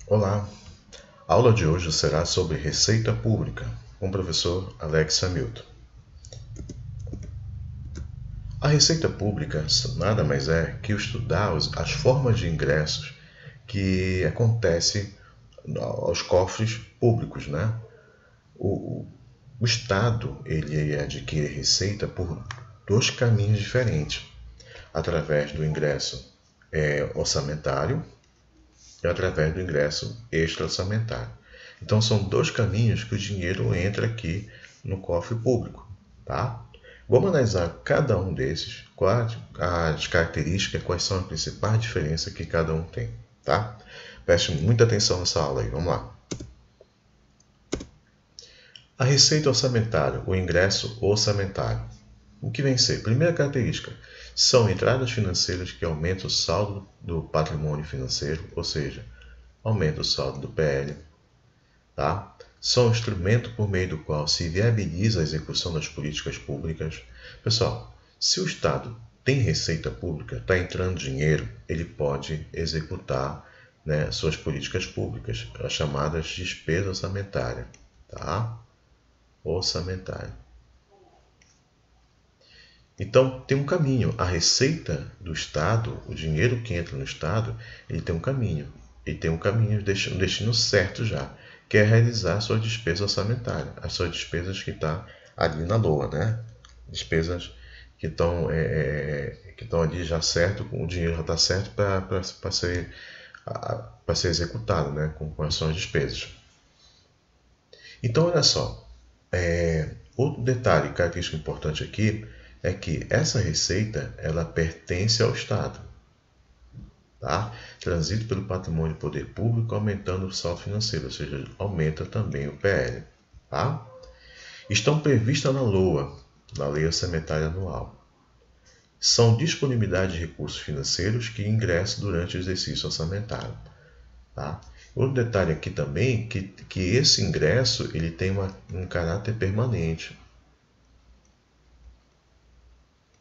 Olá, a aula de hoje será sobre Receita Pública, com o professor Alex Hamilton. A Receita Pública nada mais é que estudar as formas de ingressos que acontecem aos cofres públicos, né? O Estado ele adquire receita por dois caminhos diferentes, através do ingresso orçamentário e através do ingresso extra-orçamentário. Então são dois caminhos que o dinheiro entra aqui no cofre público, tá? Vamos analisar cada um desses, quais as características, quais são as principais diferenças que cada um tem, tá? Preste muita atenção nessa aula aí, vamos lá. A receita orçamentária, o ingresso orçamentário. O que vem ser? Primeira característica, são entradas financeiras que aumentam o saldo do patrimônio financeiro, ou seja, aumenta o saldo do PL. Tá? São um instrumento por meio do qual se viabiliza a execução das políticas públicas. Pessoal, se o Estado tem receita pública, está entrando dinheiro, ele pode executar, né, suas políticas públicas, as chamadas despesa orçamentária. Tá? Orçamentária. Então, tem um caminho. A receita do Estado, o dinheiro que entra no Estado, ele tem um caminho. Ele tem um caminho, um destino certo já, que é realizar a sua despesa orçamentária, as suas despesas que estão ali na LOA, né? Despesas que estão ali já certo, o dinheiro já está certo para ser executado, né? Com as suas despesas. Então, olha só, outro detalhe, característica importante aqui, é que essa receita ela pertence ao Estado, tá? Transita pelo patrimônio do poder público, aumentando o saldo financeiro, ou seja, aumenta também o PL. Tá? Estão previstas na LOA, na Lei Orçamentária Anual. São disponibilidade de recursos financeiros que ingressam durante o exercício orçamentário. Tá? Outro detalhe aqui também, que esse ingresso ele tem um caráter permanente.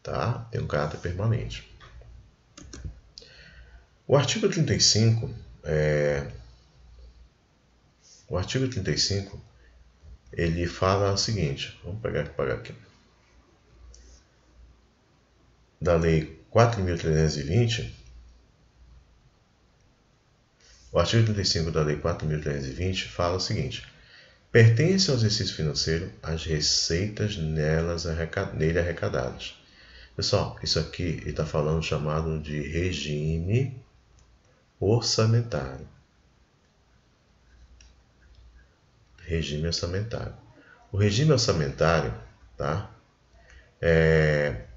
Tá? Tem um caráter permanente. O artigo 35, ele fala o seguinte, vamos pegar aqui, da Lei 4.320, o artigo 35 da Lei 4.320 fala o seguinte, pertence ao exercício financeiro as receitas nele arrecadadas. Pessoal, isso aqui ele está falando chamado de regime orçamentário. Regime orçamentário. O regime orçamentário, tá? É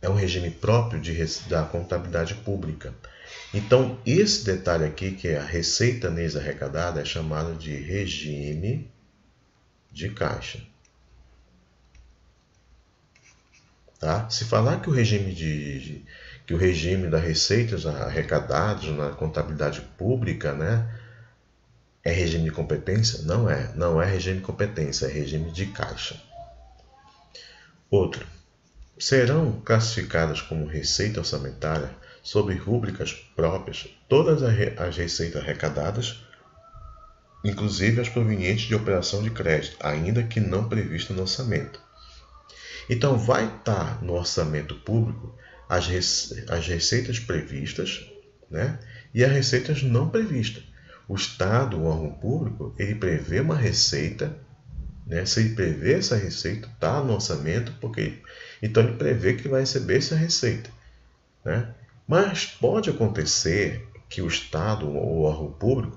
um regime próprio da contabilidade pública. Então, esse detalhe aqui, que é a receita neles arrecadada, é chamado de regime de caixa. Tá? Se falar que o regime das receitas arrecadadas na contabilidade pública, né, é regime de competência? Não é regime de competência, é regime de caixa. Outro, serão classificadas como receita orçamentária sob rúbricas próprias todas as receitas arrecadadas, inclusive as provenientes de operação de crédito, ainda que não prevista no orçamento. Então, vai estar no orçamento público as receitas previstas, né, e as receitas não previstas. O Estado, o órgão público, ele prevê uma receita, né, se ele prevê essa receita, está no orçamento, então ele prevê que vai receber essa receita. Né? Mas pode acontecer que o Estado ou o órgão público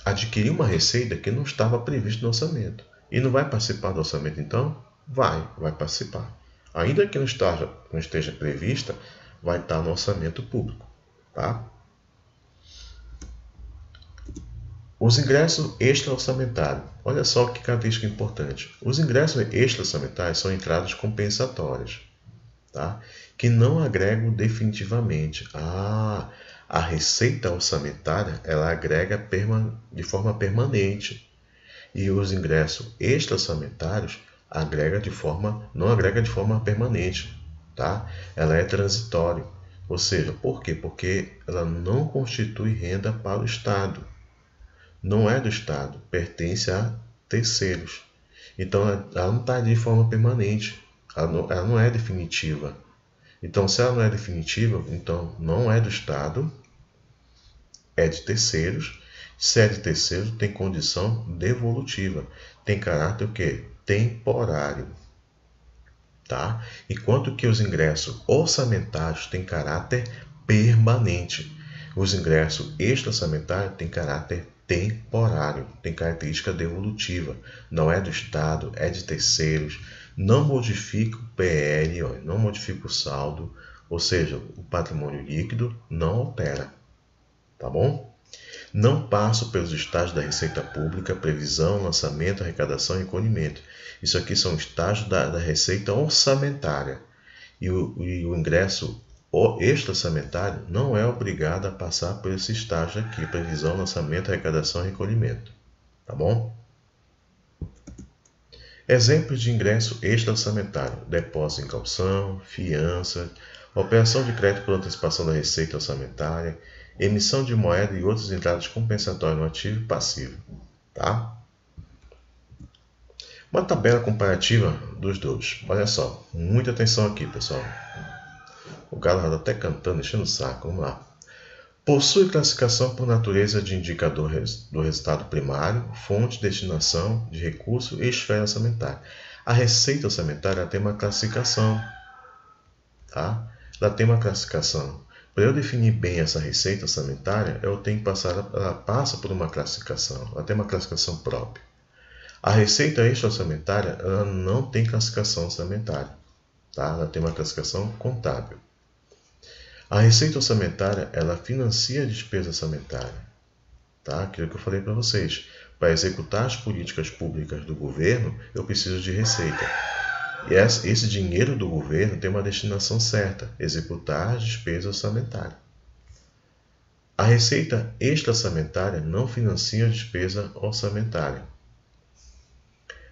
adquirir uma receita que não estava prevista no orçamento. E não vai participar do orçamento, então? Vai participar. Ainda que não esteja prevista, vai estar no orçamento público. Tá? Os ingressos extra-orçamentários. Olha só que característica importante. Os ingressos extra-orçamentários são entradas compensatórias, tá? Que não agregam definitivamente. A receita orçamentária ela agrega de forma permanente. E os ingressos extra-orçamentários não agrega de forma permanente, tá? Ela é transitória. Ou seja, por quê? Porque ela não constitui renda para o Estado. Não é do Estado, pertence a terceiros. Então ela não está de forma permanente, ela não é definitiva. Então, se ela não é definitiva, então não é do Estado, é de terceiros. Se é de terceiros, tem condição devolutiva. Tem caráter o quê? Temporário. Tá? Enquanto que os ingressos orçamentários têm caráter permanente. Os ingressos extra-orçamentários têm caráter temporário, tem característica devolutiva. Não é do Estado, é de terceiros. Não modifica o PL, não modifica o saldo, ou seja, o patrimônio líquido não altera. Tá bom? Não passa pelos estágios da Receita Pública, previsão, lançamento, arrecadação e recolhimento. Isso aqui são estágios da receita orçamentária. E o ingresso extra-orçamentário não é obrigado a passar por esse estágio aqui, previsão, lançamento, arrecadação e recolhimento. Tá bom? Exemplos de ingresso extra-orçamentário: depósito em calção, fiança, operação de crédito por antecipação da receita orçamentária, emissão de moeda e outras entradas compensatórias no ativo e passivo. Tá? Uma tabela comparativa dos dois. Olha só, muita atenção aqui, pessoal. O galo está até cantando, enchendo o saco. Vamos lá. Possui classificação por natureza de indicador do resultado primário, fonte, destinação de recurso e esfera orçamentária. A receita orçamentária tem uma classificação. Tá? Ela tem uma classificação. Para eu definir bem essa receita orçamentária, eu tenho que passar, ela passa por uma classificação. Ela tem uma classificação própria. A receita extra-orçamentária ela não tem classificação orçamentária. Tá? Ela tem uma classificação contábil. A receita orçamentária, ela financia a despesa orçamentária. Tá? Aquilo que eu falei para vocês. Para executar as políticas públicas do governo, eu preciso de receita. E esse dinheiro do governo tem uma destinação certa, executar as despesas orçamentárias. A receita extra-orçamentária não financia a despesa orçamentária.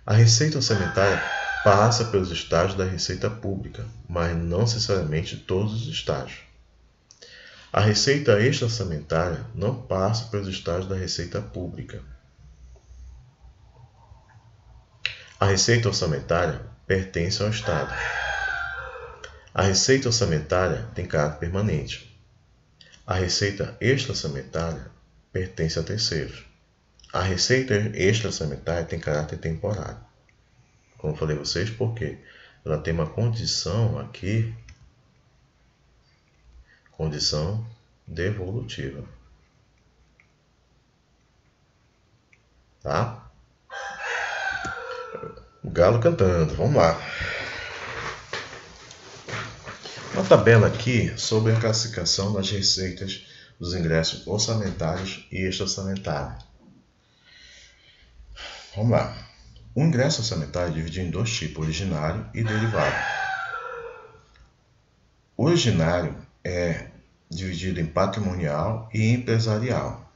A receita orçamentária passa pelos estágios da receita pública, mas não necessariamente todos os estágios. A receita extra-orçamentária não passa pelos estágios da receita pública. A receita orçamentária pertence ao Estado. A receita orçamentária tem caráter permanente. A receita extra-orçamentária pertence a terceiros. A receita extra-orçamentária tem caráter temporário. Como eu falei a vocês, por quê? Ela tem uma condição aqui, condição devolutiva. Tá? O galo cantando, vamos lá. Uma tabela aqui sobre a classificação das receitas dos ingressos orçamentários e extra-orçamentários. Vamos lá. O ingresso orçamentário é dividido em dois tipos, originário e derivado. O originário é dividido em patrimonial e empresarial.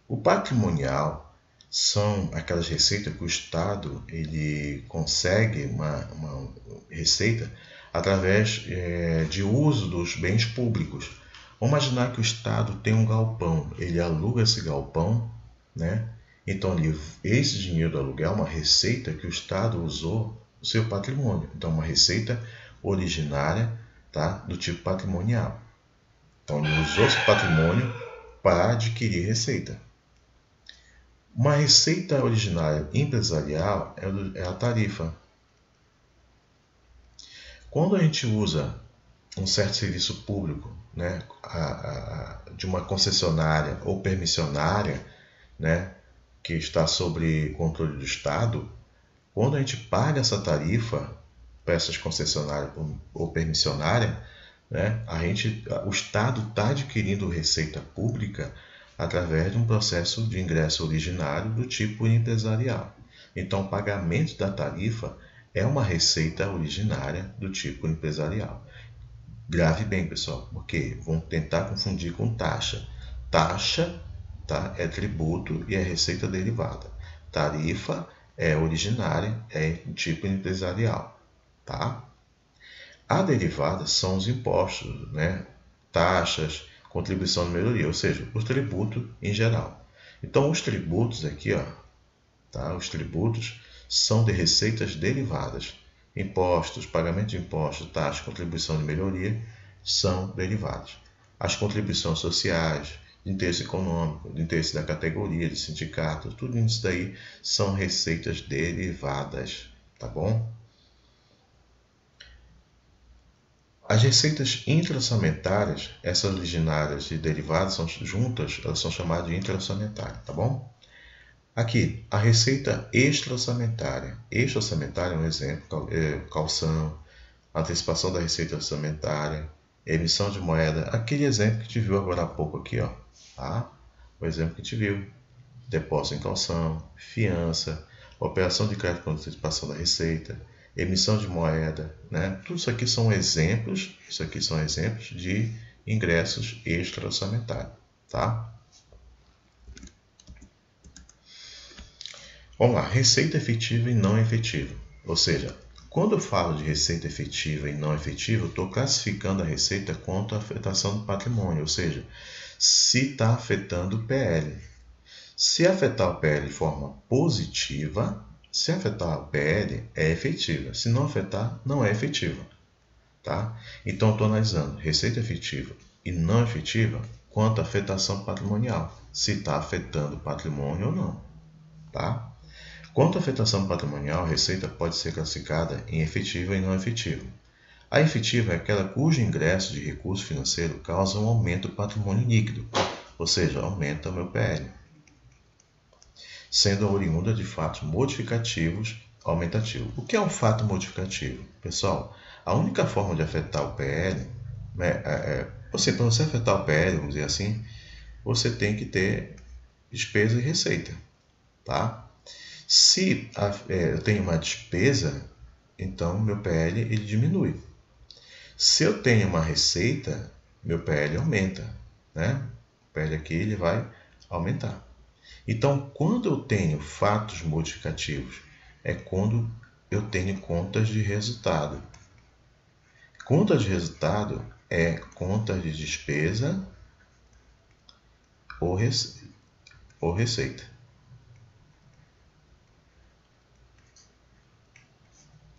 O patrimonial são aquelas receitas que o Estado ele consegue uma receita através de uso dos bens públicos. Vamos imaginar que o Estado tem um galpão, ele aluga esse galpão, né? Então, esse dinheiro do aluguel é uma receita que o Estado usou no seu patrimônio. Então, uma receita originária, tá? Do tipo patrimonial. Então, ele usou esse patrimônio para adquirir receita. Uma receita originária empresarial é a tarifa. Quando a gente usa um certo serviço público, né, de uma concessionária ou permissionária, né, que está sob controle do Estado, quando a gente paga essa tarifa para essas concessionárias ou permissionárias, né, o Estado está adquirindo receita pública através de um processo de ingresso originário do tipo empresarial. Então, o pagamento da tarifa é uma receita originária do tipo empresarial. Grave bem, pessoal, porque vão tentar confundir com taxa. Taxa, tá, é tributo e é receita derivada. Tarifa é originária, é tipo empresarial. Tá? A derivada são os impostos, né? Taxas, contribuição de melhoria, ou seja, os tributos em geral. Então, os tributos aqui, ó, tá? Os tributos são de receitas derivadas. Impostos, pagamento de impostos, taxas, contribuição de melhoria são derivados. As contribuições sociais, de interesse econômico, de interesse da categoria, de sindicato, tudo isso daí são receitas derivadas, tá bom? As receitas intra-orçamentárias, essas originárias de derivados, são juntas, elas são chamadas de intra-orçamentárias, tá bom? Aqui, a receita extra-orçamentária. Extra-orçamentária é um exemplo, calção, antecipação da receita orçamentária, emissão de moeda, aquele exemplo que a gente viu agora há pouco aqui, ó, tá? O exemplo que a gente viu, depósito em calção, fiança, operação de crédito com antecipação da receita, emissão de moeda, né? Tudo isso aqui são exemplos, de ingressos extra-orçamentários, tá? Vamos lá, receita efetiva e não efetiva. Ou seja, quando eu falo de receita efetiva e não efetiva, eu estou classificando a receita quanto à afetação do patrimônio, ou seja, se está afetando o PL. Se afetar o PL de forma positiva, se afetar o PL é efetiva, se não afetar, não é efetiva. Tá? Então, eu estou analisando receita efetiva e não efetiva quanto à afetação patrimonial, se está afetando o patrimônio ou não. Tá? Quanto à afetação patrimonial, a receita pode ser classificada em efetiva e não efetiva. A efetiva é aquela cujo ingresso de recurso financeiro causa um aumento do patrimônio líquido, ou seja, aumenta o meu PL, sendo oriunda de fatos modificativos aumentativos. O que é um fato modificativo? Pessoal, a única forma de afetar o PL, para você afetar o PL, vamos dizer assim, você tem que ter despesa e receita, tá? Se eu tenho uma despesa, então meu PL ele diminui. Se eu tenho uma receita, meu PL aumenta, né? O PL aqui ele vai aumentar. Então, quando eu tenho fatos modificativos, é quando eu tenho contas de resultado. Contas de resultado é contas de despesa ou receita.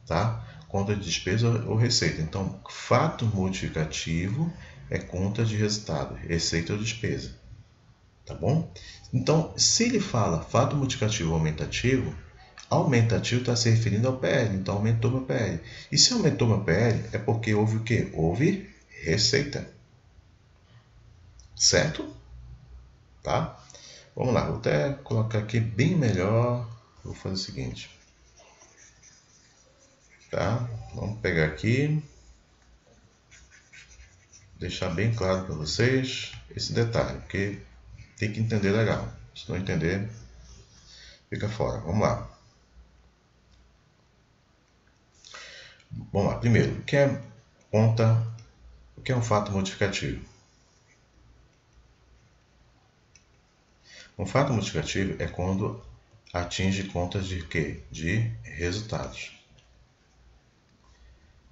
Tá? Conta de despesa ou receita. Então, fato modificativo é conta de resultado, receita ou despesa. Tá bom? Então, se ele fala fato multiplicativo ou aumentativo está se referindo ao PL, então aumentou meu PL. E se aumentou meu PL, é porque houve o quê? Houve receita. Certo? Tá? Vamos lá, vou até colocar aqui bem melhor. Vou fazer o seguinte. Tá? Vamos pegar aqui. Deixar bem claro para vocês esse detalhe, porque tem que entender legal. Se não entender, fica fora. Vamos lá. Vamos lá. Primeiro, o que é um fato modificativo? Um fato modificativo é quando atinge contas de quê? De resultados.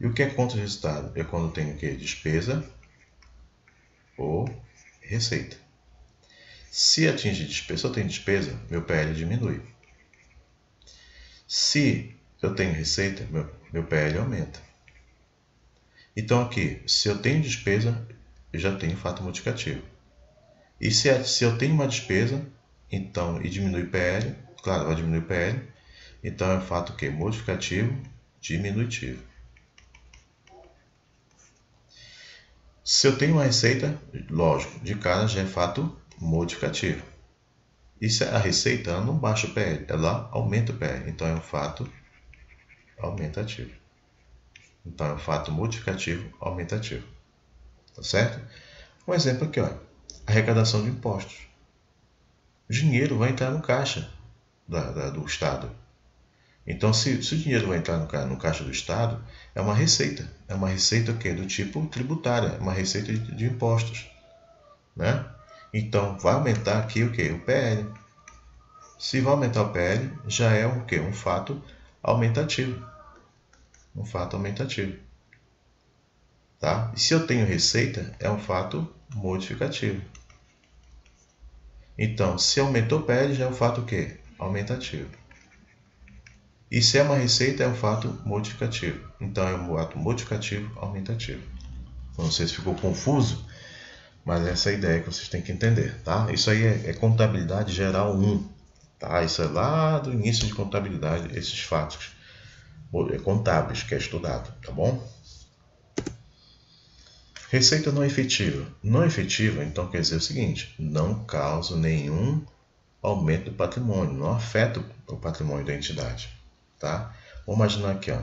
E o que é conta de resultado? É quando tem o quê? Despesa ou receita. Se atinge despesa, se eu tenho despesa, meu PL diminui. Se eu tenho receita, meu PL aumenta. Então aqui, se eu tenho despesa, eu já tenho fato multiplicativo. E se eu tenho uma despesa, então, e diminui o PL, claro, vai diminuir o PL, então é fato o quê? Modificativo, diminutivo. Se eu tenho uma receita, lógico, de cara já é fato modificativo. E se a receita ela não baixa o PL, ela aumenta o PL, então é um fato aumentativo. Então é um fato modificativo aumentativo. Tá certo? Um exemplo aqui, ó, arrecadação de impostos. O dinheiro vai entrar no caixa do Estado. Então, se o dinheiro vai entrar no caixa do Estado, é uma receita. É uma receita o quê? Do tipo tributária, é uma receita de impostos. Né? Então, vai aumentar aqui o quê? O PL. Se vai aumentar o PL, já é o quê? Um fato aumentativo. Um fato aumentativo. tá? E se eu tenho receita, é um fato modificativo. Então, se aumentou o PL, já é um fato o quê? Aumentativo. E se é uma receita, é um fato modificativo. Então, é um fato modificativo aumentativo. Não sei se ficou confuso, mas essa é a ideia que vocês têm que entender, tá? Isso aí é contabilidade geral 1, tá? Isso é lá do início de contabilidade, esses fatos contábeis que é estudado, tá bom? Receita não efetiva. Não efetiva, então quer dizer o seguinte, não causa nenhum aumento do patrimônio, não afeta o patrimônio da entidade, tá? Vamos imaginar aqui, ó.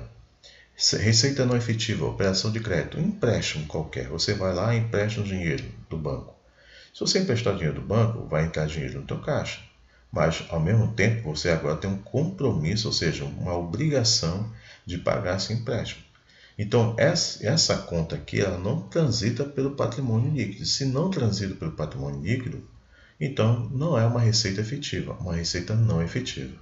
Receita não efetiva, operação de crédito, um empréstimo qualquer. Você vai lá e empresta um dinheiro do banco. Se você emprestar dinheiro do banco, vai entrar dinheiro no teu caixa. Mas, ao mesmo tempo, você agora tem um compromisso, ou seja, uma obrigação de pagar esse empréstimo. Então, essa conta aqui ela não transita pelo patrimônio líquido. Se não transita pelo patrimônio líquido, então não é uma receita efetiva, uma receita não efetiva.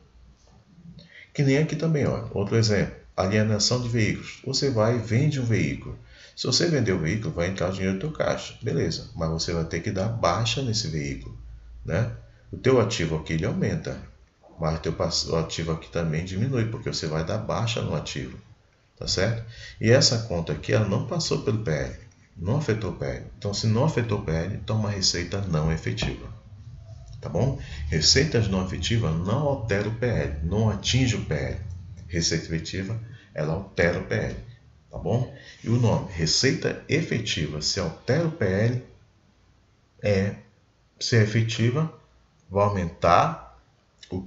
Que nem aqui também, ó. Outro exemplo, alienação de veículos. Você vai e vende um veículo. Se você vender o veículo, vai entrar o dinheiro no teu caixa. Beleza, mas você vai ter que dar baixa nesse veículo, né? O teu ativo aqui ele aumenta, mas o ativo aqui também diminui, porque você vai dar baixa no ativo, tá certo? E essa conta aqui, ela não passou pelo PL, não afetou o PL. Então, se não afetou o PL, então é uma receita não efetiva. Tá bom? Receitas não efetivas não alteram o PL, não atinge o PL. Receita efetiva, ela altera o PL, tá bom? E o nome, receita efetiva, se altera o PL, se é efetiva, vai aumentar o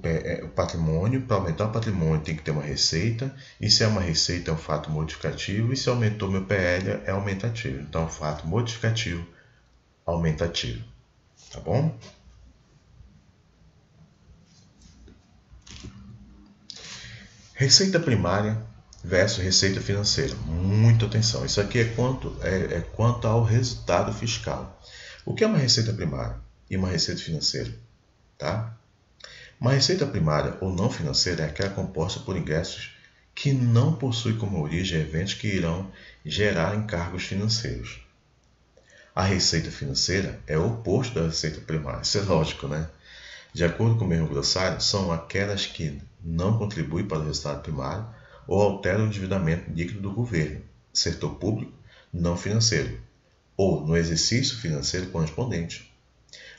patrimônio. Para aumentar o patrimônio tem que ter uma receita, e se é uma receita é um fato modificativo, e se aumentou meu PL é aumentativo. Então, é um fato modificativo aumentativo, tá bom? Receita primária versus receita financeira. Muita atenção. Isso aqui é quanto ao resultado fiscal. O que é uma receita primária e uma receita financeira? Tá? Uma receita primária ou não financeira é aquela composta por ingressos que não possui como origem eventos que irão gerar encargos financeiros. A receita financeira é o oposto da receita primária. Isso é lógico, né? De acordo com o mesmo glossário, são aquelas que não contribuem para o resultado primário ou alteram o endividamento líquido do governo, setor público, não financeiro, ou no exercício financeiro correspondente,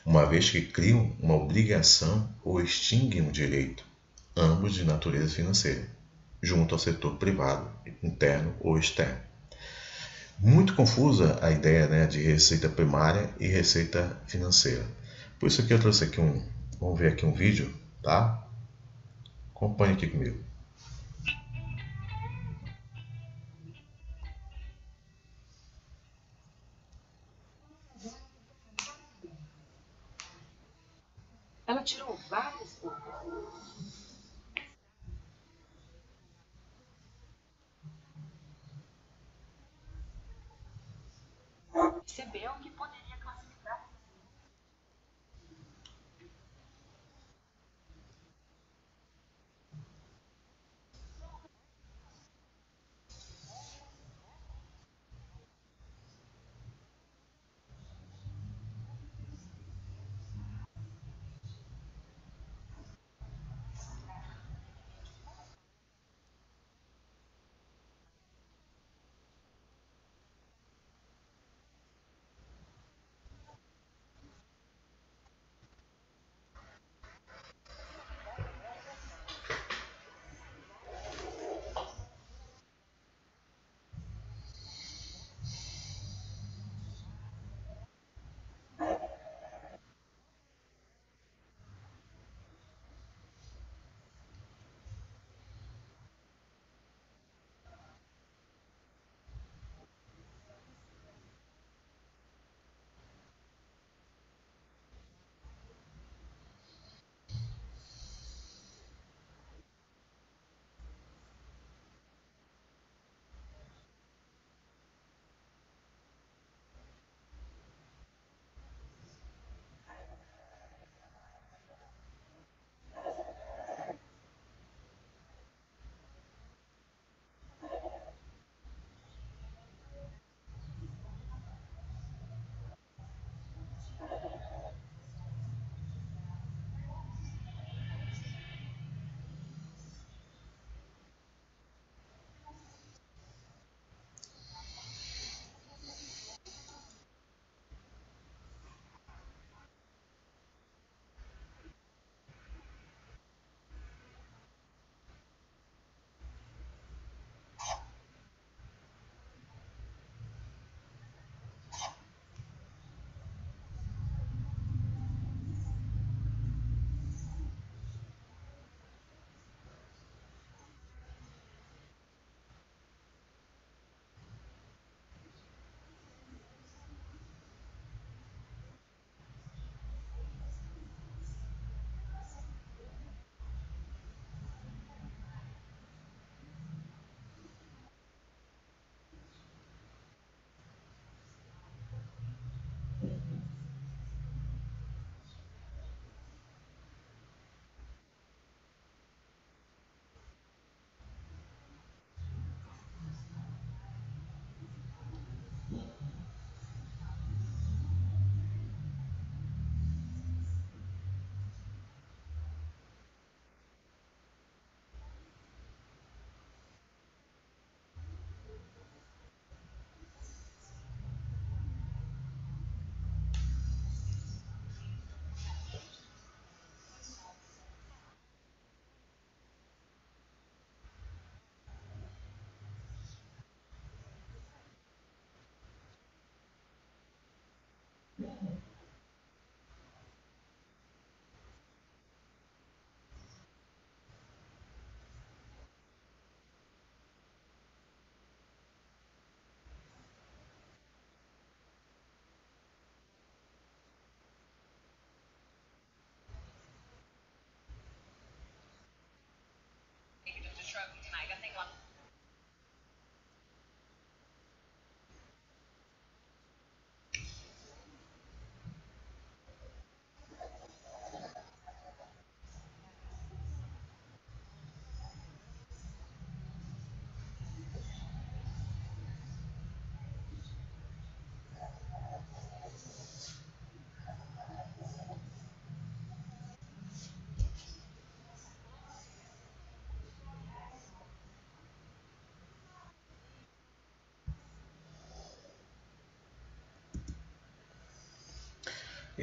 uma vez que criam uma obrigação ou extinguem um direito, ambos de natureza financeira, junto ao setor privado, interno ou externo. Muito confusa a ideia, né, de receita primária e receita financeira. Por isso que eu trouxe aqui vamos ver aqui um vídeo, tá? Acompanhe aqui comigo. Ela tirou várias fotos. Percebeu que poderia classificar.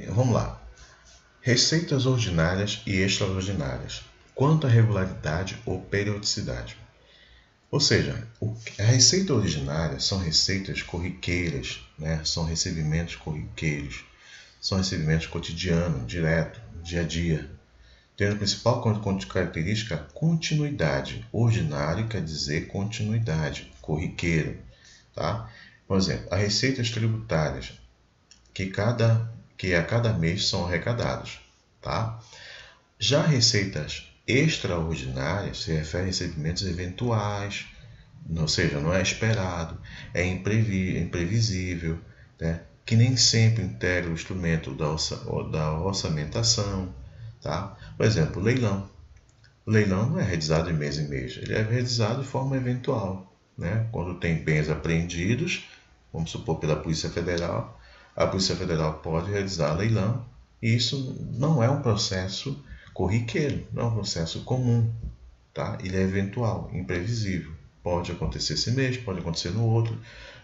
Vamos lá. Receitas ordinárias e extraordinárias. Quanto à regularidade ou periodicidade. Ou seja, a receita ordinária são receitas corriqueiras, né? São recebimentos corriqueiros, são recebimentos cotidianos, direto, dia a dia, tendo a principal característica a continuidade. Ordinário quer dizer continuidade, corriqueiro. Tá? Por exemplo, as receitas tributárias, que a cada mês são arrecadadas. Tá? Já receitas extraordinárias se refere a recebimentos eventuais, ou seja, não é esperado, é imprevisível, né? Que nem sempre integra o instrumento da orçamentação. Tá? Por exemplo, o leilão. O leilão não é realizado de mês em mês, ele é realizado de forma eventual. Né? Quando tem bens apreendidos, vamos supor pela Polícia Federal, a Polícia Federal pode realizar leilão, e isso não é um processo corriqueiro, não é um processo comum. Tá? Ele é eventual, imprevisível. Pode acontecer esse mês, pode acontecer no outro,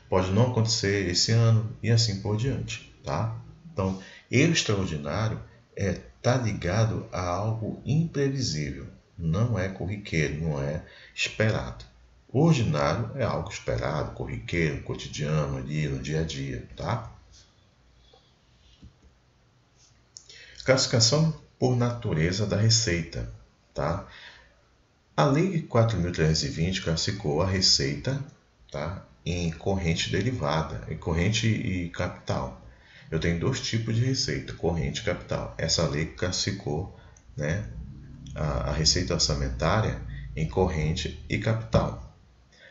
pode não acontecer esse ano e assim por diante. Tá? Então, extraordinário está ligado a algo imprevisível, não é corriqueiro, não é esperado. Ordinário é algo esperado, corriqueiro, cotidiano, ali no dia a dia. Tá? Classificação por natureza da receita. Tá? A Lei 4.320 classificou a receita, tá, em corrente derivada, em corrente e capital. Eu tenho dois tipos de receita, corrente e capital. Essa lei classificou, né, a receita orçamentária em corrente e capital.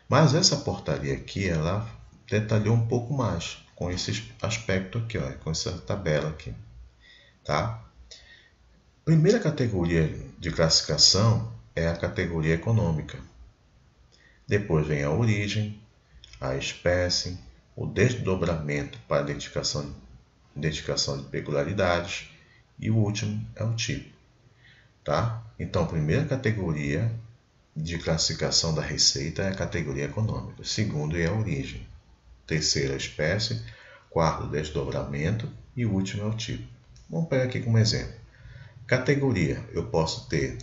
Mas essa portaria aqui, ela detalhou um pouco mais com esse aspecto aqui, ó, com essa tabela aqui. Tá? Primeira categoria de classificação é a categoria econômica. Depois vem a origem, a espécie, o desdobramento para identificação de peculiaridades e o último é o tipo. Tá? Então, a primeira categoria de classificação da receita é a categoria econômica. Segundo é a origem. Terceiro, a espécie. Quarto, desdobramento. E o último é o tipo. Vamos pegar aqui como exemplo. Categoria, eu posso ter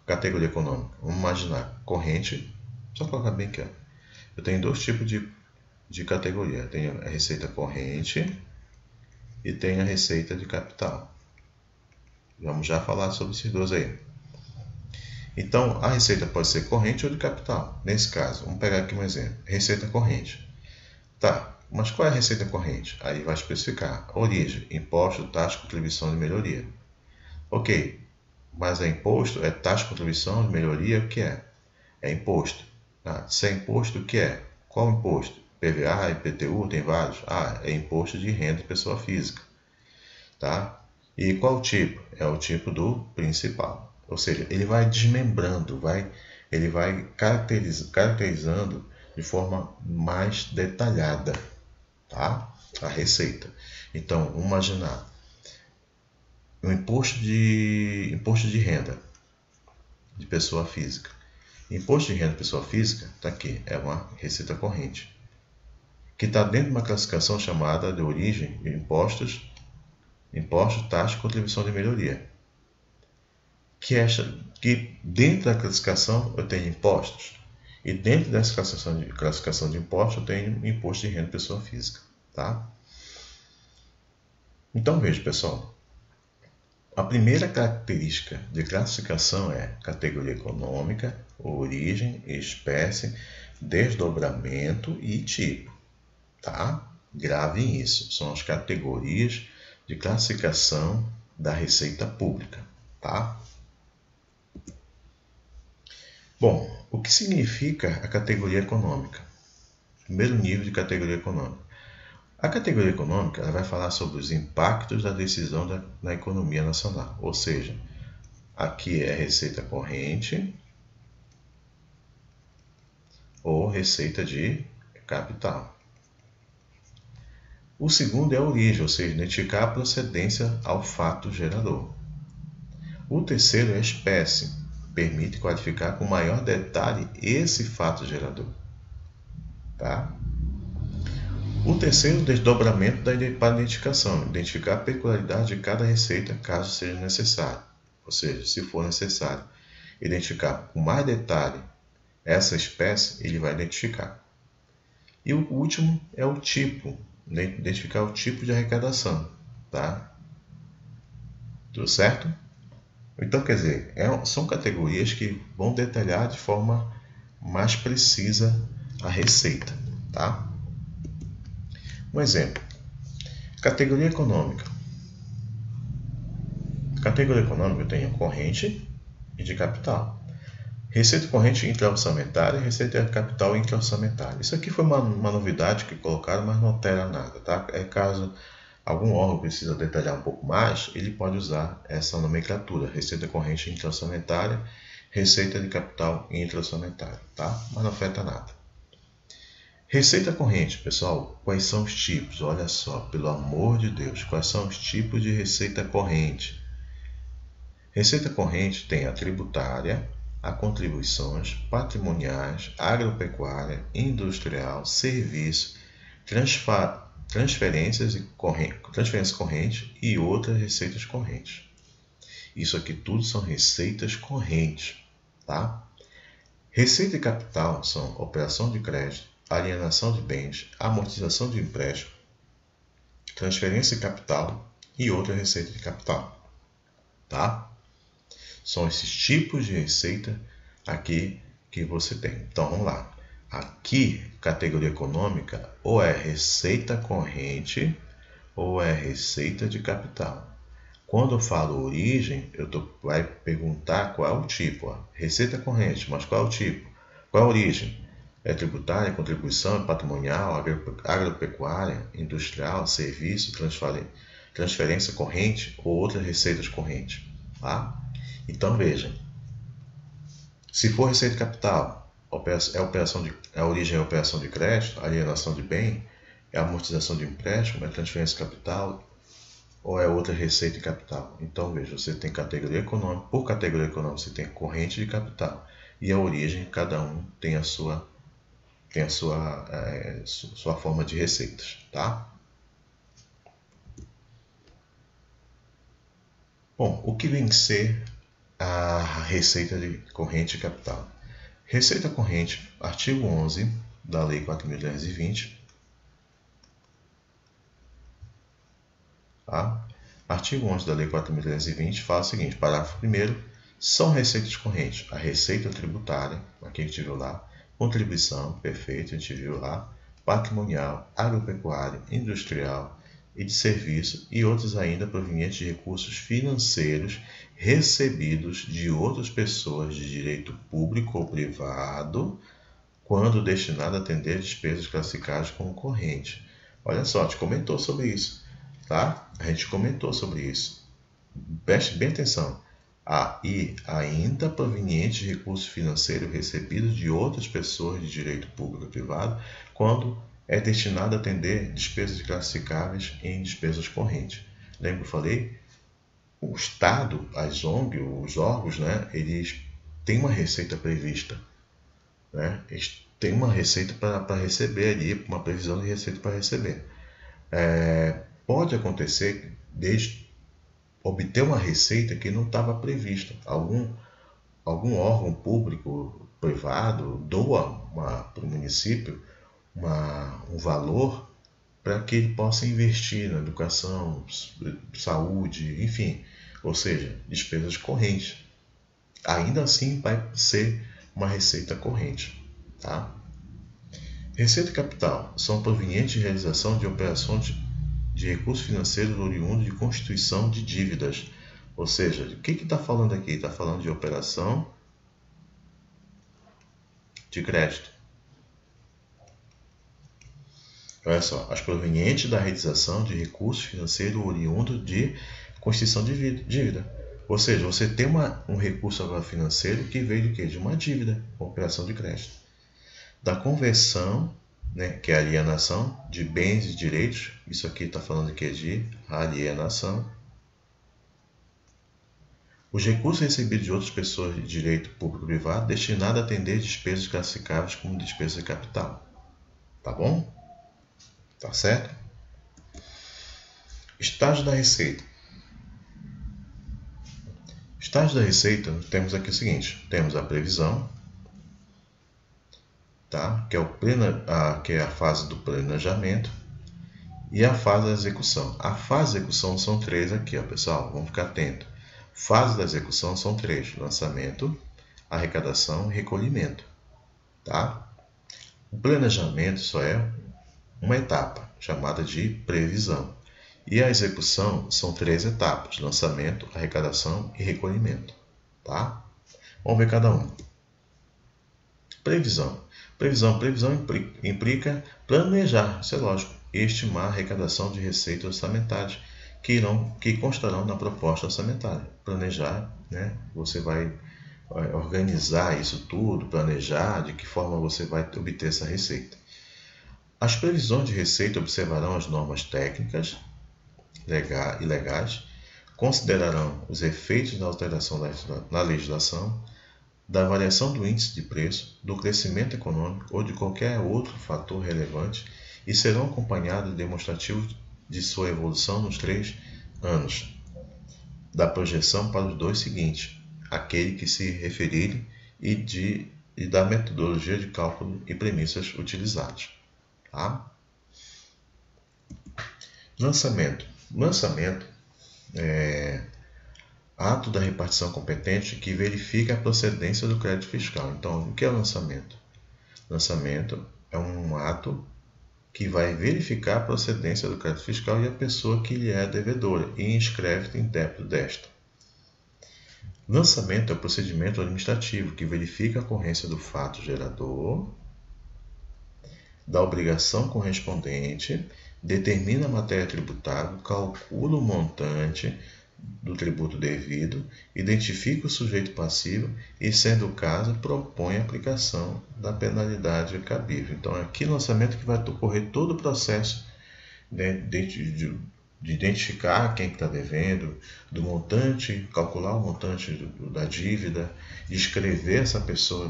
categoria econômica. Vamos imaginar corrente. Só colocar bem aqui. Ó. Eu tenho dois tipos de categoria. Eu tenho a receita corrente e tenho a receita de capital. Vamos já falar sobre esses dois aí. Então, a receita pode ser corrente ou de capital. Nesse caso, vamos pegar aqui um exemplo. Receita corrente. Tá, mas qual é a receita corrente? Aí vai especificar. Origem, imposto, taxa, contribuição de melhoria. Ok, mas é imposto? É taxa, contribuição de melhoria? O que é? É imposto. Ah, se é imposto, o que é? Qual imposto? PVA, IPTU, tem vários. Ah, é imposto de renda de pessoa física. Tá? E qual tipo? É o tipo do principal. Ou seja, ele vai desmembrando, ele vai caracterizando de forma mais detalhada, tá? A receita. Então, vamos imaginar o imposto de renda de pessoa física. Imposto de renda de pessoa física, está aqui, é uma receita corrente, que está dentro de uma classificação chamada de origem de impostos, taxa e contribuição de melhoria. Que dentro da classificação eu tenho impostos, e dentro dessa classificação de impostos eu tenho imposto de renda de pessoa física. Tá? Então veja, pessoal, a primeira característica de classificação é categoria econômica, origem, espécie, desdobramento e tipo, tá? Gravem isso, são as categorias de classificação da Receita Pública, tá? Bom, o que significa a categoria econômica? Primeiro nível de categoria econômica. A categoria econômica ela vai falar sobre os impactos da decisão na economia nacional, ou seja, aqui é receita corrente ou receita de capital. O segundo é a origem, ou seja, identificar a procedência ao fato gerador. O terceiro é a espécie, permite qualificar com maior detalhe esse fato gerador. Tá? O terceiro, desdobramento para identificação, identificar a peculiaridade de cada receita caso seja necessário. Ou seja, se for necessário identificar com mais detalhe essa espécie, ele vai identificar. E o último é o tipo, identificar o tipo de arrecadação. Tá? Tudo certo? Então, quer dizer, são categorias que vão detalhar de forma mais precisa a receita. Tá? Um exemplo. Categoria econômica. Categoria econômica eu tenho corrente e de capital. Receita corrente intra-orçamentária e receita de capital intra-orçamentária. Isso aqui foi uma novidade que colocaram, mas não altera nada. Tá? Caso algum órgão precisa detalhar um pouco mais, ele pode usar essa nomenclatura. Receita corrente intra-orçamentária, receita de capital intra-orçamentária. Tá? Mas não afeta nada. Receita corrente, pessoal, quais são os tipos? Olha só, pelo amor de Deus, quais são os tipos de receita corrente? Receita corrente tem a tributária, a contribuições, patrimoniais, agropecuária, industrial, serviço, transferências correntes e outras receitas correntes. Isso aqui tudo são receitas correntes, tá? Receita de capital são operação de crédito, alienação de bens, amortização de empréstimo, transferência de capital e outra receita de capital. Tá? São esses tipos de receita aqui que você tem. Então vamos lá. Aqui, categoria econômica, ou é receita corrente ou é receita de capital. Quando eu falo origem, vai perguntar qual é o tipo. Ó. Receita corrente, mas qual é o tipo? Qual é a origem? É tributária, contribuição, patrimonial, agropecuária, industrial, serviço, transferência corrente ou outras receitas correntes. Tá? Então veja, se for receita de capital, a origem é operação de crédito, alienação de bem, é amortização de empréstimo, é transferência de capital ou é outra receita de capital. Então veja, você tem categoria econômica, por categoria econômica você tem corrente de capital e a origem, cada um tem a sua forma de receitas, tá? Bom, o que vem ser a receita de corrente e capital? Receita corrente, artigo 11 da Lei 4.320, tá? Artigo 11 da Lei 4.320 fala o seguinte, parágrafo 1º, são receitas correntes, a receita tributária, aqui a gente viu lá, contribuição, perfeito, a gente viu lá, patrimonial, agropecuária, industrial e de serviço e outros ainda provenientes de recursos financeiros recebidos de outras pessoas de direito público ou privado quando destinado a atender despesas classificadas como corrente. Olha só, a gente comentou sobre isso, tá? A gente comentou sobre isso. Preste bem atenção. E ainda provenientes de recursos financeiros recebidos de outras pessoas de direito público ou privado, quando é destinado a atender despesas classificáveis em despesas correntes. Lembra que eu falei? O Estado, as ONG, os órgãos, né, eles têm uma receita prevista. Né? Eles têm uma receita para receber ali, uma previsão de receita para receber. Pode acontecer desde obter uma receita que não estava prevista. Algum órgão público, privado, doa para o município um valor para que ele possa investir na educação, saúde, enfim, ou seja, despesas correntes. Ainda assim vai ser uma receita corrente. Tá? Receita e capital são provenientes de realização de operações de recursos financeiros oriundos de constituição de dívidas. Ou seja, o que está falando aqui? Está falando de operação de crédito. Olha só, as provenientes da realização de recursos financeiros oriundos de constituição de dívida. Ou seja, você tem um recurso agora financeiro que veio de quê? De uma dívida, uma operação de crédito. Da conversão, né, que é a alienação de bens e direitos. Isso aqui está falando aqui de alienação. Os recursos recebidos de outras pessoas de direito público e privado destinados a atender despesas classificáveis como despesa de capital. Tá bom? Tá certo? Estágio da receita. Estágio da receita, temos aqui o seguinte: temos a previsão, tá? Que é a fase do planejamento, e a fase da execução. A fase da execução são três aqui, ó, pessoal, vamos ficar atento. Fase da execução são três: lançamento, arrecadação e recolhimento. Tá? O planejamento só é uma etapa, chamada de previsão. E a execução são três etapas: lançamento, arrecadação e recolhimento. Tá? Vamos ver cada um. Previsão. Previsão implica planejar, isso é lógico, e estimar a arrecadação de receitas orçamentárias que constarão na proposta orçamentária. Planejar, né? Você vai organizar isso tudo, planejar de que forma você vai obter essa receita. As previsões de receita observarão as normas técnicas e legais, considerarão os efeitos da alteração na legislação, da variação do índice de preço, do crescimento econômico ou de qualquer outro fator relevante e serão acompanhados demonstrativos de sua evolução nos 3 anos da projeção para os 2 seguintes, aquele que se referirem e da metodologia de cálculo e premissas utilizadas. Tá? Lançamento. Lançamento é ato da repartição competente que verifica a procedência do crédito fiscal. Então, o que é lançamento? Lançamento é um ato que vai verificar a procedência do crédito fiscal e a pessoa que lhe é devedora e inscreve em débito desta. Lançamento é o procedimento administrativo que verifica a ocorrência do fato gerador, da obrigação correspondente, determina a matéria tributável, calcula o montante do tributo devido, identifica o sujeito passivo e, sendo o caso, propõe a aplicação da penalidade cabível. Então, aqui no lançamento que vai ocorrer todo o processo de identificar quem está devendo, do montante, calcular o montante da dívida, escrever essa pessoa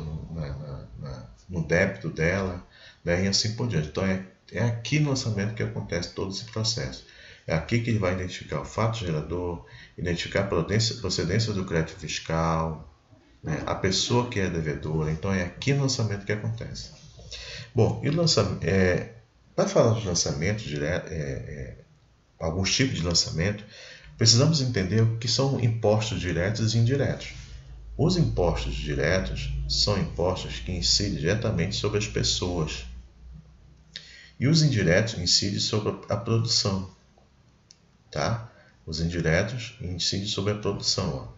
no débito dela, né, e assim por diante. Então, é aqui no lançamento que acontece todo esse processo. É aqui que ele vai identificar o fato gerador, identificar a procedência do crédito fiscal, né, a pessoa que é devedora. Então, é aqui no lançamento que acontece. Bom, e o lançamento, para falar dos lançamentos direto, alguns tipos de lançamento, precisamos entender o que são impostos diretos e indiretos. Os impostos diretos são impostos que incidem diretamente sobre as pessoas. E os indiretos incidem sobre a produção. Tá? Os indiretos incidem sobre a produção. Ó.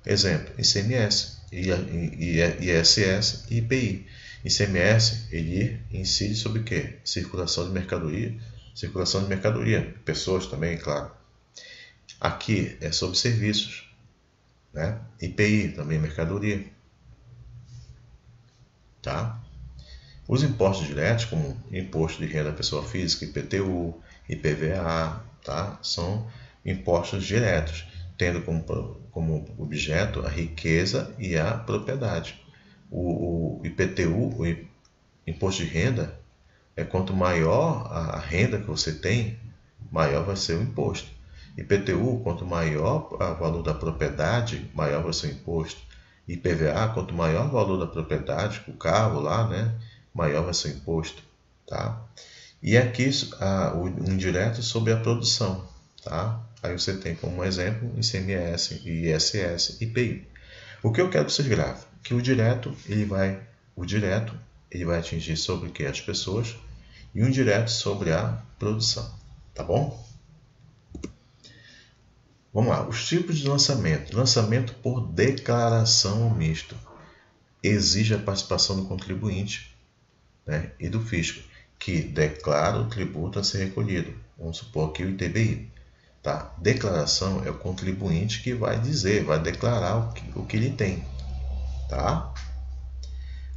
Exemplo, ICMS, ISS e IPI. ICMS, ele incide sobre o quê? Circulação de mercadoria, pessoas também, claro. Aqui é sobre serviços, né? IPI, também mercadoria. Tá? Os impostos diretos, como Imposto de Renda da Pessoa Física, IPTU, IPVA, tá? São impostos diretos, tendo como objeto a riqueza e a propriedade. O IPTU, o Imposto de Renda, quanto maior a renda que você tem, maior vai ser o imposto. IPTU, quanto maior o valor da propriedade, maior vai ser o imposto. IPVA, quanto maior o valor da propriedade, o carro lá, né, maior vai ser o imposto. Tá? E aqui o indireto sobre a produção, tá? Aí você tem como exemplo ICMS, ISS e IPI. O que eu quero que vocês gravem? Que o direto ele vai atingir sobre o que? As pessoas, e o indireto sobre a produção, tá bom? Vamos lá, os tipos de lançamento. Lançamento por declaração ou misto. Exige a participação do contribuinte, né, e do fisco, que declara o tributo a ser recolhido. Vamos supor aqui o ITBI. Tá? Declaração é o contribuinte que vai dizer, vai declarar o que ele tem. Tá?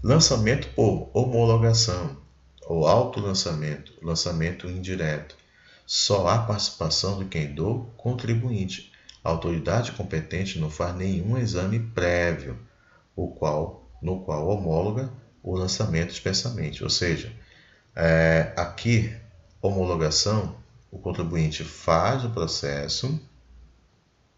Lançamento por homologação ou autolançamento, lançamento indireto. Só há participação de quem? Do contribuinte. A autoridade competente não faz nenhum exame prévio, no qual homologa o lançamento expressamente. Ou seja, aqui, homologação, o contribuinte faz o processo,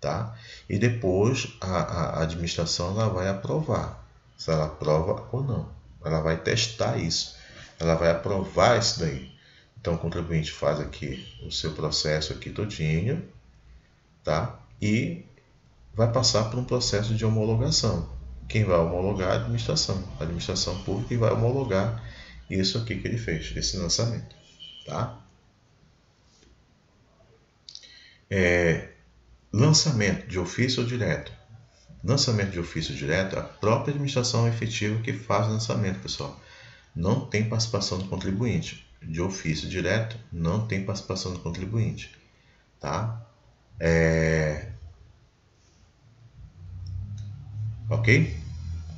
tá? E depois a administração ela vai aprovar, se ela aprova ou não. Ela vai testar isso, ela vai aprovar isso daí. Então o contribuinte faz aqui o seu processo aqui todinho, tá? E vai passar por um processo de homologação. Quem vai homologar é a administração pública, e vai homologar isso aqui que ele fez, esse lançamento, tá? Lançamento de ofício ou direto. Lançamento de ofício direto é a própria administração efetiva que faz o lançamento, pessoal. Não tem participação do contribuinte. De ofício direto, não tem participação do contribuinte, tá? Ok?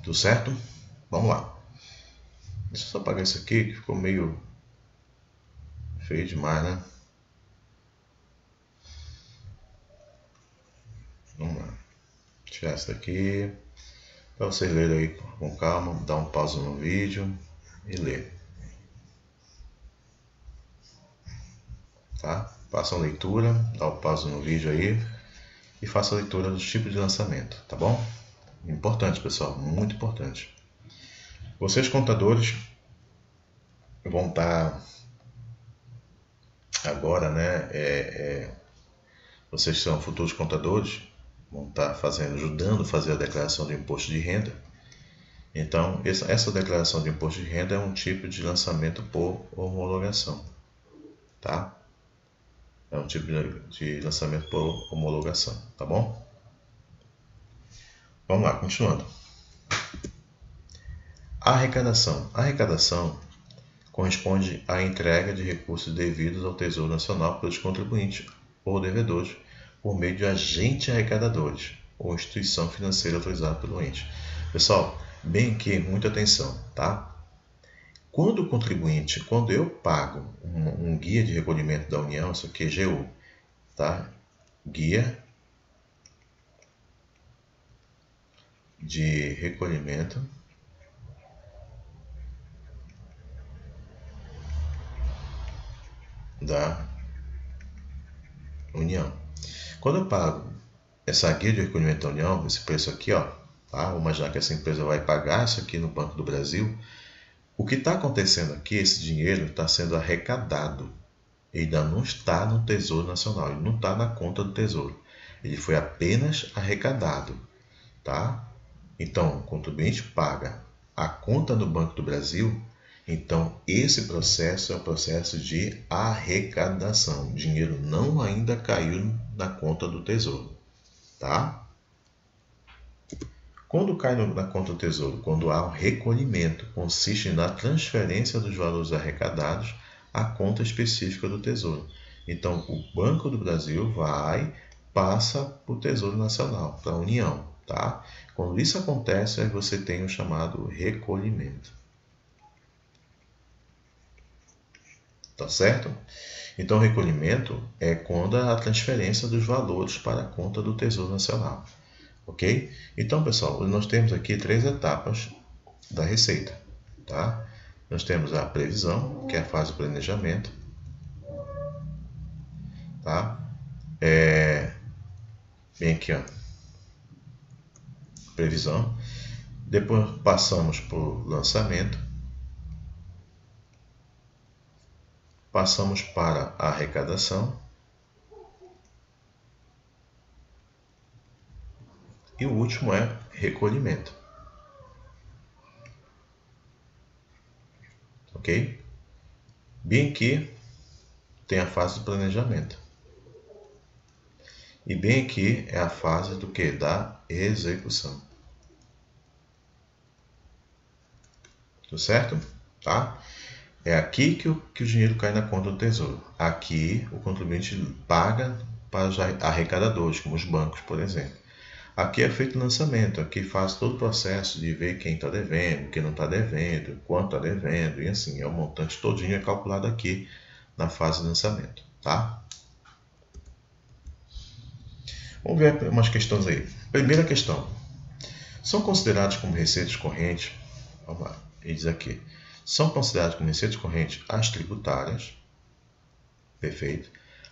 Tudo certo? Vamos lá. Deixa eu só apagar isso aqui, que ficou meio feio demais, né? Vamos lá. Tirar isso daqui. Para vocês lerem aí com calma, dar um pausa no vídeo e ler. Tá? Façam a leitura, dá um pausa no vídeo aí e faça a leitura dos tipos de lançamento, tá bom? Importante, pessoal, muito importante. Vocês contadores vão estar agora, né? Vocês são futuros contadores, vão estar ajudando a fazer a declaração de imposto de renda. Então, essa declaração de imposto de renda é um tipo de lançamento por homologação, tá? É um tipo de lançamento por homologação, tá bom? Vamos lá, continuando. Arrecadação. Arrecadação corresponde à entrega de recursos devidos ao Tesouro Nacional pelos contribuintes ou devedores por meio de agentes arrecadadores ou instituição financeira autorizada pelo ente. Pessoal, bem aqui, muita atenção, tá? Quando eu pago um guia de recolhimento da União, isso aqui é GU, tá? Guia de recolhimento da União. Quando eu pago essa guia de recolhimento da União, esse preço aqui, ó, tá? Vamos imaginar que essa empresa vai pagar isso aqui no Banco do Brasil. O que está acontecendo aqui, esse dinheiro está sendo arrecadado. Ele ainda não está no Tesouro Nacional, ele não está na conta do Tesouro. Ele foi apenas arrecadado, tá? Então, o contribuinte paga a conta no Banco do Brasil. Então, esse processo é o processo de arrecadação. O dinheiro não ainda caiu na conta do Tesouro, tá? Quando cai na conta do Tesouro? Quando há um recolhimento, consiste na transferência dos valores arrecadados à conta específica do Tesouro. Então, o Banco do Brasil passa para o Tesouro Nacional, para a União, tá? Quando isso acontece, aí você tem o chamado recolhimento. Tá certo? Então, o recolhimento é quando a transferência dos valores para a conta do Tesouro Nacional. Ok? Então, pessoal, nós temos aqui 3 etapas da receita, tá? Nós temos a previsão, que é a fase do planejamento, tá? Bem aqui, ó, previsão. Depois passamos por lançamento. Passamos para a arrecadação. E o último é recolhimento. Ok? Bem aqui tem a fase do planejamento. E bem aqui é a fase do que? Da execução. Tudo certo? Tá? É aqui que o dinheiro cai na conta do tesouro. Aqui o contribuinte paga para os arrecadadores, como os bancos, por exemplo. Aqui é feito o lançamento, aqui faz todo o processo de ver quem está devendo, quem não está devendo, quanto está devendo, e assim, é o montante todinho é calculado aqui na fase de lançamento, tá? Vamos ver umas questões aí. Primeira questão. São considerados como receitas correntes, vamos lá, ele diz aqui, são consideradas como receitas correntes as tributárias, perfeito,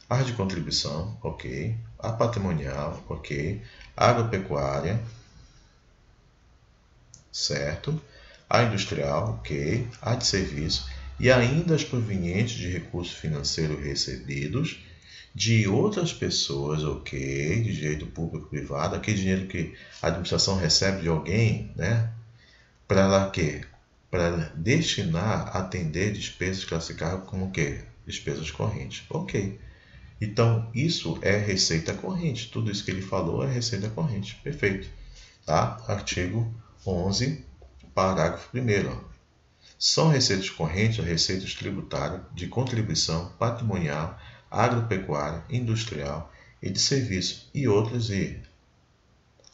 as de contribuição, ok, a patrimonial, ok, a agropecuária, certo, a industrial, ok, a de serviço e ainda as provenientes de recursos financeiros recebidos de outras pessoas, ok, de direito público e privado, aquele dinheiro que a administração recebe de alguém, né, para lá quê? Para destinar a atender despesas classificadas como o quê? Despesas correntes, ok. Então, isso é receita corrente. Tudo isso que ele falou é receita corrente. Perfeito. Tá? Artigo 11, parágrafo 1º. São receitas correntes as receitas tributárias de contribuição patrimonial, agropecuária, industrial e de serviço e outras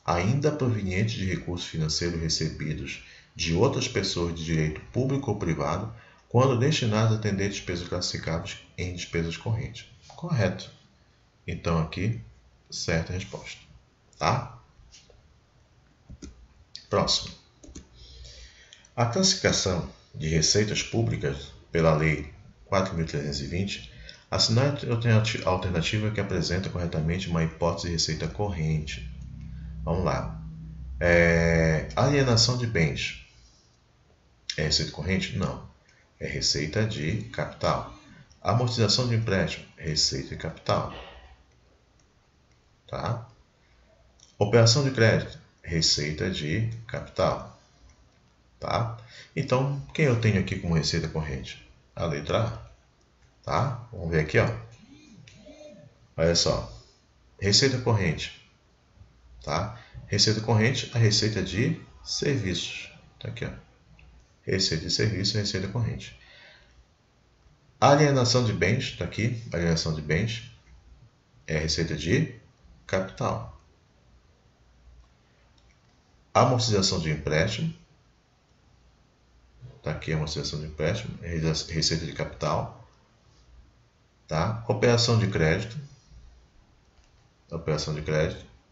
ainda provenientes de recursos financeiros recebidos de outras pessoas de direito público ou privado, quando destinadas a atender despesas classificadas em despesas correntes. Correto. Então aqui, certa resposta. Tá? Próximo. A classificação de receitas públicas pela Lei 4.320 assinala a alternativa que apresenta corretamente uma hipótese de receita corrente. Vamos lá. Alienação de bens é receita corrente? Não. É receita de capital. Amortização de empréstimo, receita de capital. Tá? Operação de crédito, receita de capital. Tá? Então, quem eu tenho aqui como receita corrente? A letra A. Tá? Vamos ver aqui, ó. Olha só. Receita corrente. Tá? Receita corrente, a receita de serviços. Tá aqui, ó. Receita de serviço, receita corrente. Alienação de bens, está aqui, alienação de bens, é receita de capital. Amortização de empréstimo, está aqui a amortização de empréstimo, é receita de capital. Tá? Operação de crédito,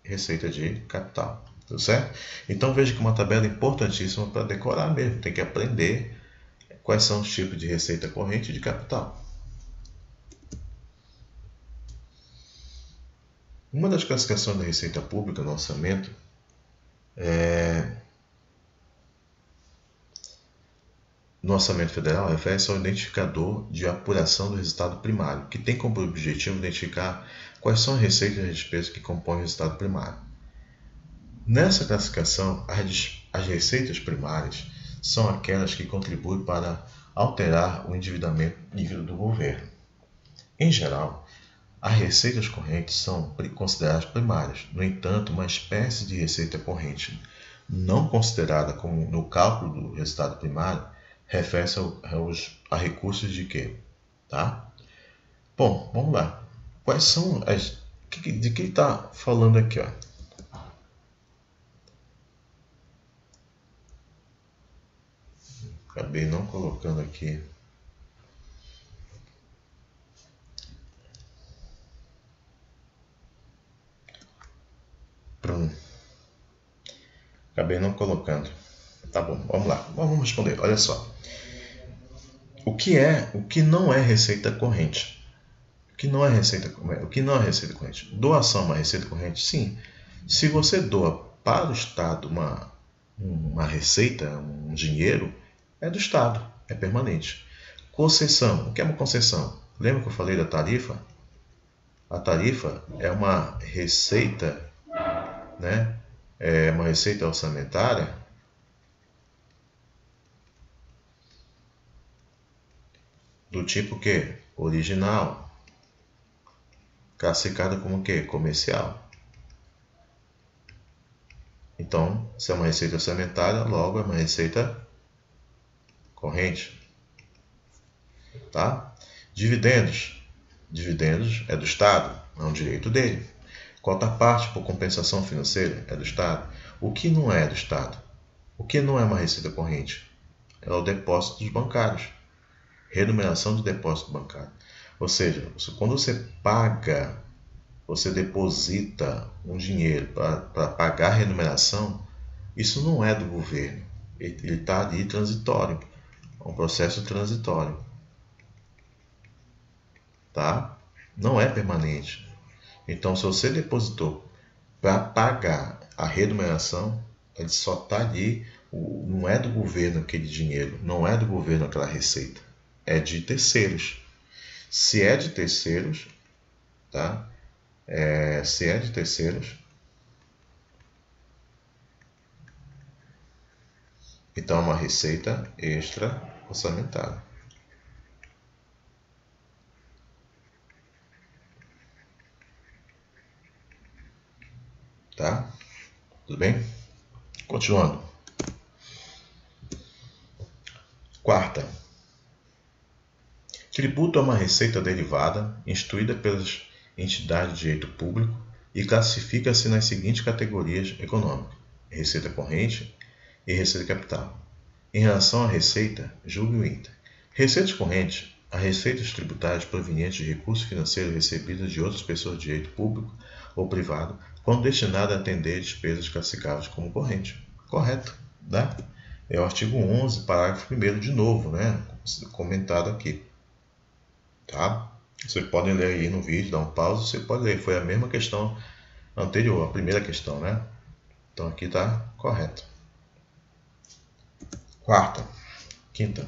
receita de capital. Tudo certo? Então veja que uma tabela importantíssima para decorar mesmo, tem que aprender quais são os tipos de receita corrente e de capital. Uma das classificações da receita pública no orçamento no orçamento federal refere-se ao identificador de apuração do resultado primário, que tem como objetivo identificar quais são as receitas e as despesas que compõem o resultado primário. Nessa classificação, as receitas primárias são aquelas que contribuem para alterar o endividamento líquido do governo. Em geral, as receitas correntes são consideradas primárias. No entanto, uma espécie de receita corrente não considerada como no cálculo do resultado primário refere-se a recursos de quê? Tá? Bom, vamos lá. Quais são as... De que está falando aqui, ó? Acabei não colocando aqui. Acabei não colocando. Tá bom, vamos lá. Vamos responder. Olha só. O que não é receita corrente? O que não é receita corrente? Doação é uma receita corrente? Sim. Se você doa para o Estado uma receita, um dinheiro, é do Estado, é permanente. Concessão. O que é uma concessão? Lembra que eu falei da tarifa? A tarifa é uma receita, né? É uma receita orçamentária do tipo que? Original. Classificada como o quê? Comercial. Então, se é uma receita orçamentária, logo é uma receita corrente. Tá? Dividendos. Dividendos é do Estado, é um direito dele. Cota parte por compensação financeira é do Estado. O que não é do Estado? O que não é uma receita corrente? É o depósito dos bancários. Remuneração de depósito bancário. Ou seja, quando você paga, você deposita um dinheiro para pagar a remuneração, isso não é do governo. Ele está ali transitório. É um processo transitório. Tá? Não é permanente. Então, se você depositou para pagar a remuneração, ele só está ali, não é do governo aquele dinheiro, não é do governo aquela receita, é de terceiros. Se é de terceiros, tá? Se é de terceiros, então é uma receita extra orçamentária. Tá? Tudo bem? Continuando. Quarta. Tributo é uma receita derivada instituída pelas entidades de direito público e classifica-se nas seguintes categorias econômicas: receita corrente e receita capital. Em relação à receita, julgue o item. Receitas correntes, as receitas tributárias provenientes de recursos financeiros recebidos de outras pessoas de direito público ou privado, quando destinadas a atender despesas classificáveis como corrente. Correto, né? É o artigo 11, parágrafo 1º de novo, né? Comentado aqui. Tá? Vocês podem ler aí no vídeo, dar um pause, você pode ler. Foi a mesma questão anterior, a primeira questão, né? Então aqui está correto. Quinta.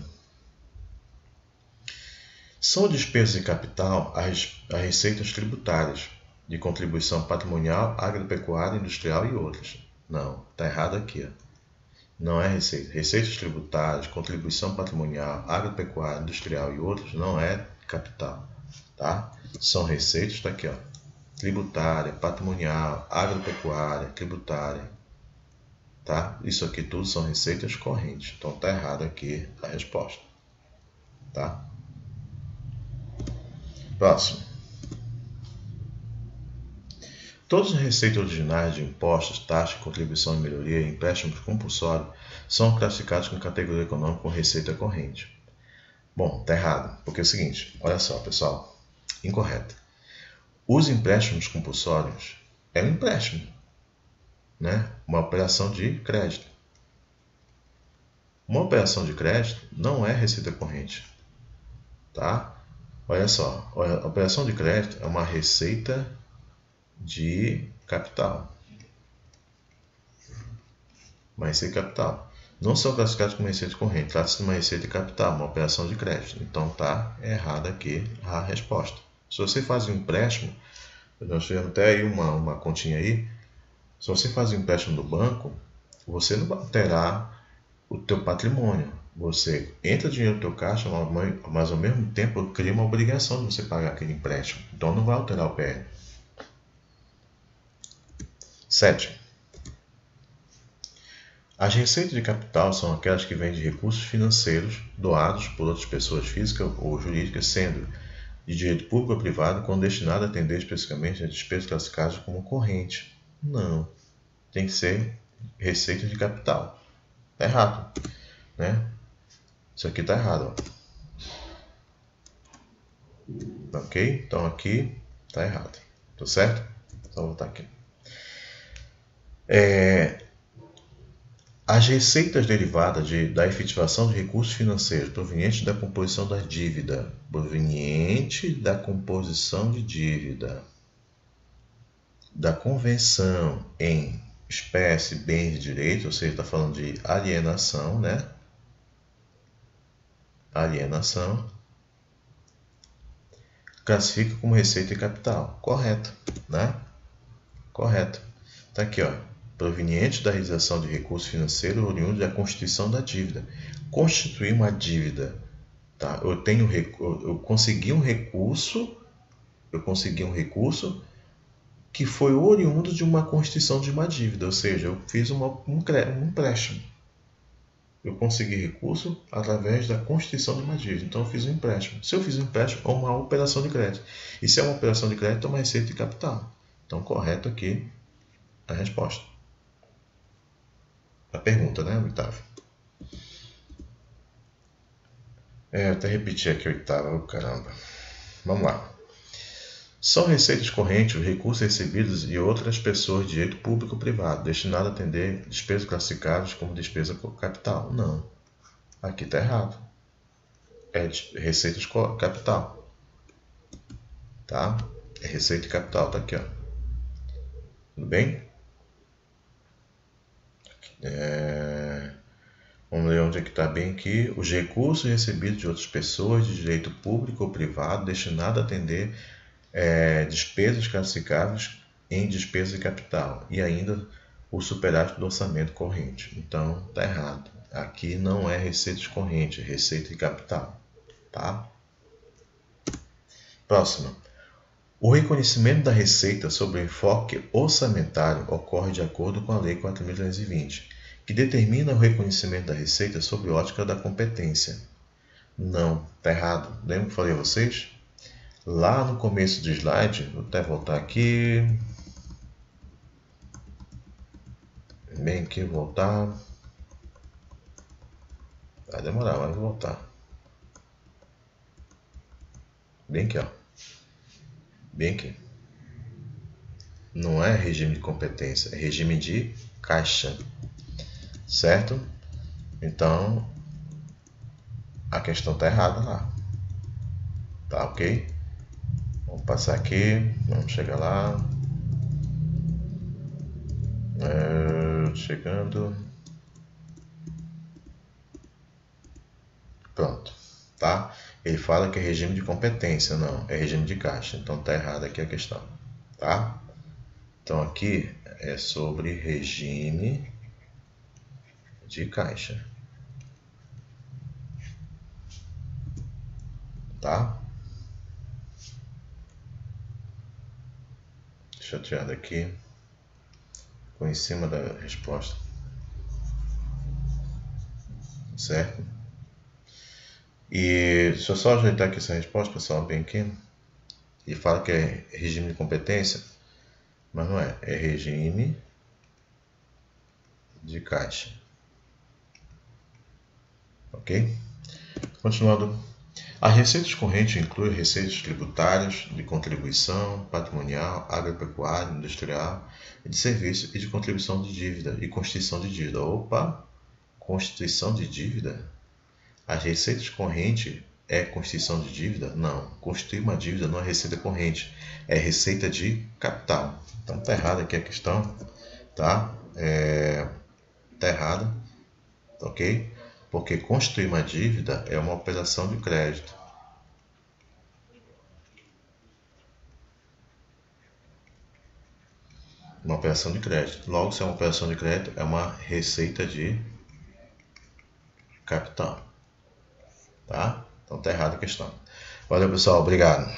São despesas de capital as receitas tributárias de contribuição patrimonial, agropecuária, industrial e outras. Não, está errado aqui. Ó. Não é receita. Receitas tributárias, contribuição patrimonial, agropecuária, industrial e outros não é capital. Tá? São receitas, está aqui, ó. Tributária, patrimonial, agropecuária, tributária. Tá? Isso aqui tudo são receitas correntes. Então está errado aqui a resposta. Tá? Próximo. Todas as receitas originárias de impostos, taxas, contribuição de melhoria e empréstimos compulsórios são classificados com categoria econômica com receita corrente. Bom, está errado, porque é o seguinte, olha só, pessoal, incorreto. Os empréstimos compulsórios é um empréstimo, né? Uma operação de crédito. Uma operação de crédito não é receita corrente, tá? Olha só, a operação de crédito é uma receita de capital. Uma receita de capital. Não são classificados como receita corrente, trata-se de uma receita de capital, uma operação de crédito. Então está errada aqui a resposta. Se você faz um empréstimo, nós tivemos até aí uma continha aí, se você faz um empréstimo do banco, você não vai alterar o teu patrimônio. Você entra dinheiro no teu caixa, mas ao mesmo tempo cria uma obrigação de você pagar aquele empréstimo. Então não vai alterar o PL. 7. As receitas de capital são aquelas que vêm de recursos financeiros doados por outras pessoas físicas ou jurídicas, sendo de direito público ou privado, quando destinado a atender especificamente a despesas classificadas como corrente. Não. Tem que ser receita de capital. Está errado, né? Isso aqui está errado. Ó. Ok? Então aqui está errado. Tá certo? Só voltar aqui. As receitas derivadas da efetivação de recursos financeiros provenientes da composição da dívida. Proveniente da composição de dívida. Da convenção em espécie, bens e direitos, ou seja, está falando de alienação, né? alienação, classifica como receita e capital. Correto, né? Correto. Tá aqui, ó. Proveniente da realização de recurso financeiro oriundo da constituição da dívida. Constituir uma dívida, tá? Eu consegui um recurso que foi oriundo de uma constituição de uma dívida, ou seja, eu fiz um empréstimo. Eu consegui recurso através da constituição de uma dívida. Então eu fiz um empréstimo. Se eu fiz um empréstimo, é uma operação de crédito. E se é uma operação de crédito, é uma receita de capital. Então correto aqui a resposta. A pergunta, né, oitava? Eu até repeti aqui a oitava, caramba. Vamos lá. São receitas correntes os recursos recebidos de outras pessoas de direito público ou privado, destinados a atender despesas classificadas como despesa capital. Não. Aqui está errado. É receitas capital. Tá? É receita e capital. Tá aqui, ó. Tudo bem? Vamos ler onde é que está bem aqui. Os recursos recebidos de outras pessoas de direito público ou privado, destinados a atender despesas classificáveis em despesa de capital e ainda o superávit do orçamento corrente. Então está errado. Aqui não é receita corrente, é receita de capital. Tá? Próxima. O reconhecimento da receita sobre o enfoque orçamentário ocorre de acordo com a Lei 4.320, que determina o reconhecimento da receita sob ótica da competência. Não, está errado. Lembra que eu falei a vocês? Lá no começo do slide, vou até voltar aqui. Bem aqui, voltar. Vai demorar, mas vou voltar. Bem aqui, ó. Bem aqui. Não é regime de competência, é regime de caixa. Certo? Então, a questão está errada lá. Tá ok? Vamos passar aqui, vamos chegar lá. Chegando. Pronto, tá? Ele fala que é regime de competência, não, é regime de caixa. Então tá errada aqui a questão, tá? Então aqui é sobre regime de caixa, tá? Deixa eu tirar daqui. Ficou em cima da resposta. Certo? E deixa eu só ajeitar aqui essa resposta, pessoal, bem aqui. Ele fala que é regime de competência, mas não é. É regime de caixa. Ok? Continuando. As receitas correntes incluem receitas tributárias, de contribuição, patrimonial, agropecuária, industrial, de serviço e de contribuição de dívida e constituição de dívida. Opa! Constituição de dívida? As receitas correntes é constituição de dívida? Não. Constituir uma dívida não é receita corrente, é receita de capital. Então tá errado aqui a questão, tá? Tá errado, ok? Porque constituir uma dívida é uma operação de crédito. Uma operação de crédito. Logo, se é uma operação de crédito, é uma receita de capital. Tá? Então tá errada a questão. Valeu, pessoal. Obrigado.